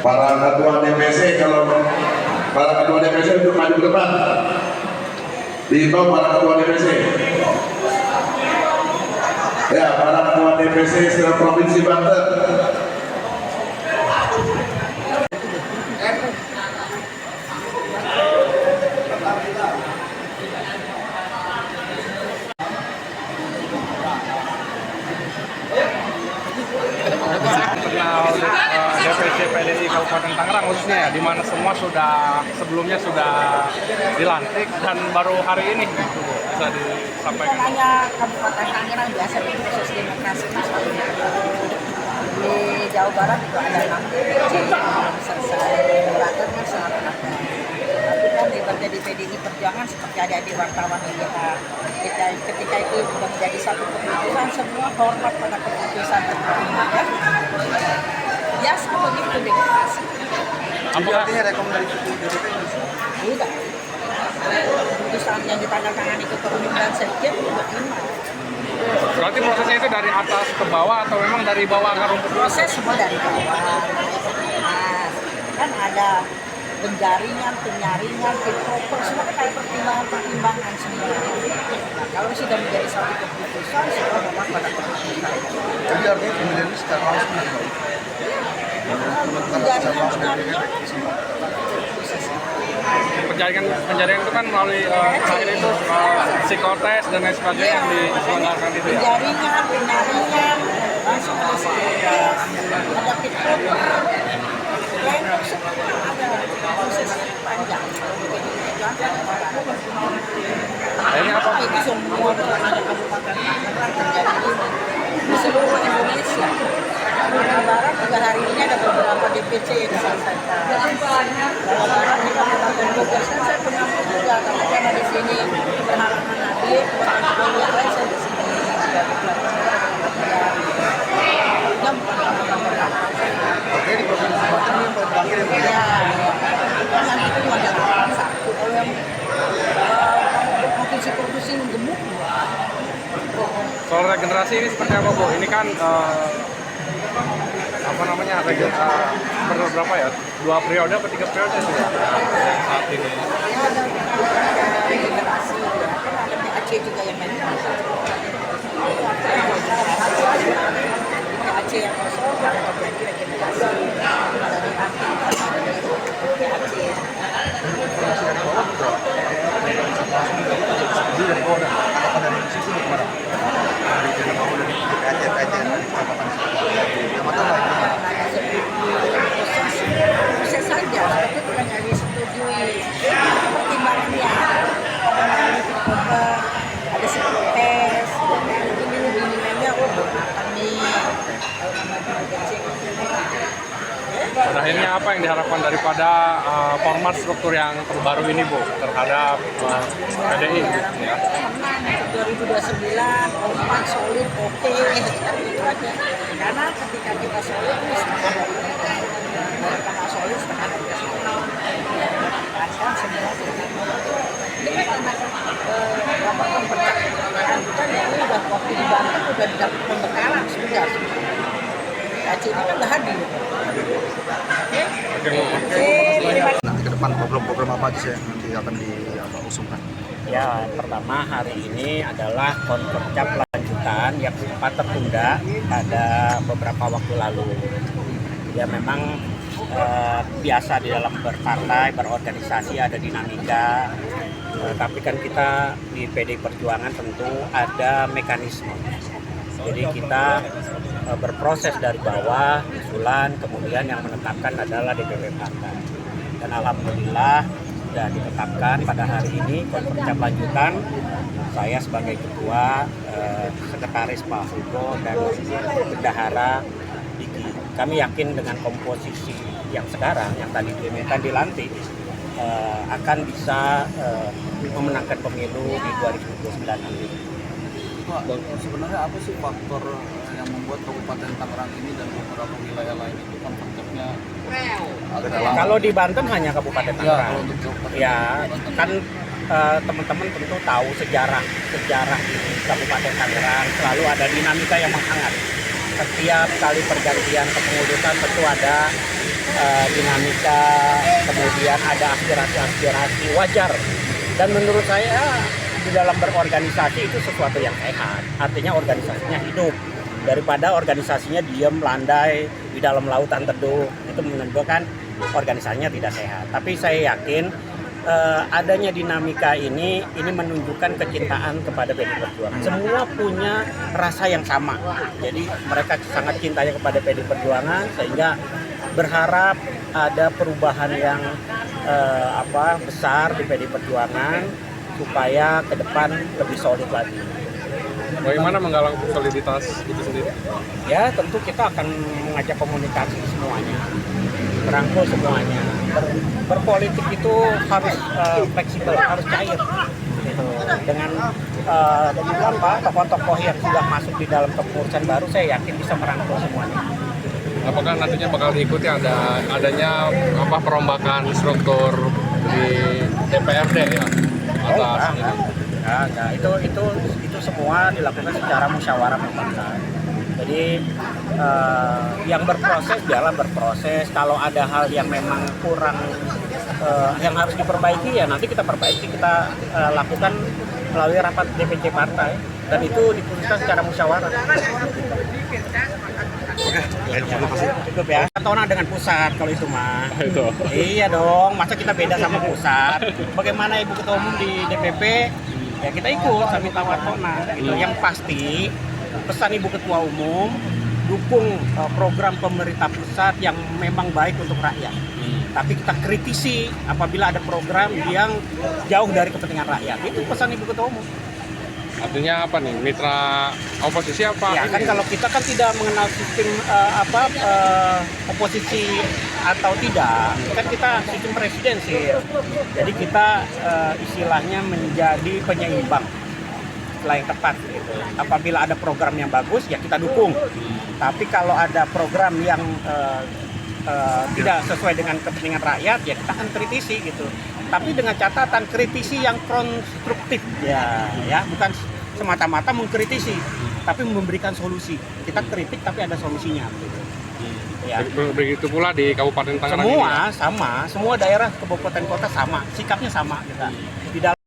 Para ketua DPC, kalau para ketua DPC untuk maju ke depan. Dihimbau para ketua DPC. Ya, para ketua DPC seluruh provinsi Banten. DPC PDI Kabupaten Tangerang khususnya ya, di mana semua sebelumnya sudah dilantik dan baru hari ini bisa disampaikan. Hanya Kabupaten Tangerang biasa di proses demokrasi di Jawa Barat itu ada 6 DPC belum selesai, Banten kan selalu ada. Tapi kan hebatnya di PDI Perjuangan seperti ada di wartawan ini, kita ketika itu menjadi satu keputusan semua hormat pada keputusan tertinggi. Biasa begitu demokrasi. Apa artinya rekomendasi DPP? Tidak. Keputusan yang ditandatangani Ketua Umum dan Sekjen tidak terima. Berarti prosesnya itu dari atas ke bawah atau memang dari bawah ke rumput? Proses semua dari bawah naik ke atas. Kan ada penjaringan, penyaringan, fit proper, semua kan kayak pertimbangan semua. Nah, kalau sudah menjadi satu keputusan, semua hormat pada keputusan. Jadi artinya kemudian ini secara langsung penjaringan itu kan melalui terakhir itu psikotes dan lain sebagainya yang diselenggarakan itu ya. Penjaringan, penyaringan, langsung ada psikotes, ada fit proper, planning semua ada proses panjang. Ini apa? Itu semua bukan hanya Kabupaten Tangerang terjadi di seluruh Indonesia. Jawa Barat juga hari ini ada beberapa DPC yang diselesaikan. Jawa Barat di Kabupaten Bogor saya pengamat juga, tapi karena di sini berhalangan hadir, bukan yang lain saya di sini. Oke, di provinsi Banten ini yang terakhir ya. Ya, nanti itu cuma ada satu. Kalau yang provinsi-provinsi gemuk, Soal regenerasi ini seperti apa Bu? Ini kan apa namanya berapa ya? 2 periode atau 3 periode sih ya? Saat ini. ya ada regenerasi, ya. Kan ada PAC juga yang main. PAC yang kosong, ada terjadi regenerasi dari hati PAC. Jadi dari bawah dan apa dari situ kemana? Dari bawah dari PAC dari kecamatan kecamatan lain. Proses saja, tapi bukan yang disetujui. Pertimbangannya ada melalui fit proper, ada psikotes, ini akan nih Pada akhirnya apa yang diharapkan daripada format struktur yang terbaru ini Bu terhadap PDI gitu ya? 2029 kompak solid oke itu aja, karena ketika kita solid itu setengah dari kita solid setengah dari kan semua ini kan karena rapat percakapan kita ini udah waktu di Banten udah dapat pembekalan sudah kaji ini kan udah hadir. Nanti ke depan program-program apa aja yang nanti akan diusungkan? Ya, pertama hari ini adalah konferensi lanjutan yang sempat tertunda pada beberapa waktu lalu. Ya memang biasa di dalam berpartai, berorganisasi ada dinamika, tapi kan kita di PDI Perjuangan tentu ada mekanisme. Jadi kita berproses dari bawah, usulan, kemudian yang menetapkan adalah DPP partai. Dan alhamdulillah sudah ditetapkan pada hari ini konferensi lanjutan. Saya sebagai ketua, sekretaris Pak Hugo dan bendahara Diki. Kami yakin dengan komposisi yang sekarang, yang tadi diumumkan dilantik, akan bisa memenangkan pemilu di 2029 nanti. Sebenarnya apa sih faktor yang membuat Kabupaten Tangerang ini dan beberapa wilayah lain itu konfliknya agak dalam? Kalau di Banten hanya Kabupaten Tangerang. Ya, Kan teman-teman tentu tahu sejarah di Kabupaten Tangerang selalu ada dinamika yang menghangat. setiap kali pergantian kepengurusan tentu ada dinamika, kemudian ada aspirasi-aspirasi wajar. Dan menurut saya di dalam berorganisasi itu sesuatu yang sehat. Artinya organisasinya hidup daripada organisasinya diam landai di dalam lautan teduh. Itu menunjukkan organisasinya tidak sehat. Tapi saya yakin adanya dinamika ini menunjukkan kecintaan kepada PDI Perjuangan. Semua punya rasa yang sama. Jadi mereka sangat cintanya kepada PDI Perjuangan sehingga berharap ada perubahan yang besar di PDI Perjuangan supaya ke depan lebih solid lagi. Bagaimana menggalang soliditas itu sendiri? Ya tentu kita akan mengajak komunikasi semuanya, merangkul semuanya. Berpolitik itu harus fleksibel, harus cair. Gitu. Dengan tokoh-tokoh yang sudah masuk di dalam kepengurusan baru, saya yakin bisa merangkul semuanya. Apakah nantinya bakal diikuti adanya perombakan struktur di DPRD ya? Atas itu semua dilakukan secara musyawarah mufakat. Jadi yang berproses biarlah berproses. Kalau ada hal yang memang kurang yang harus diperbaiki ya nanti kita perbaiki, kita lakukan melalui rapat DPC partai dan itu diputuskan secara musyawarah. Cukup ya. Tahunan dengan pusat kalau itu mah. Itu. Iya dong, masa kita beda sama pusat. Bagaimana Ibu Ketua Umum di DPP? Ya kita ikut sambil tawartona. Gitu. Yang pasti pesan Ibu Ketua Umum dukung program pemerintah pusat yang memang baik untuk rakyat. Tapi kita kritisi apabila ada program yang jauh dari kepentingan rakyat. Itu pesan Ibu Ketua Umum. Artinya apa nih? Mitra oposisi apa? Ya kan kalau kita kan tidak mengenal sistem oposisi atau tidak, kan kita sistem presidensil. Jadi kita istilahnya menjadi penyeimbang setelah yang tepat. Gitu. Apabila ada program yang bagus ya kita dukung. Tapi kalau ada program yang tidak sesuai dengan kepentingan rakyat ya kita akan kritisi gitu. Tapi dengan catatan kritisi yang konstruktif ya bukan semata-mata mengkritisi tapi memberikan solusi. Kita kritik tapi ada solusinya gitu. Ya. Begitu pula di Kabupaten Tangerang Semua ini, ya? sama, semua daerah kabupaten kota sama, sikapnya sama kita. Di dalam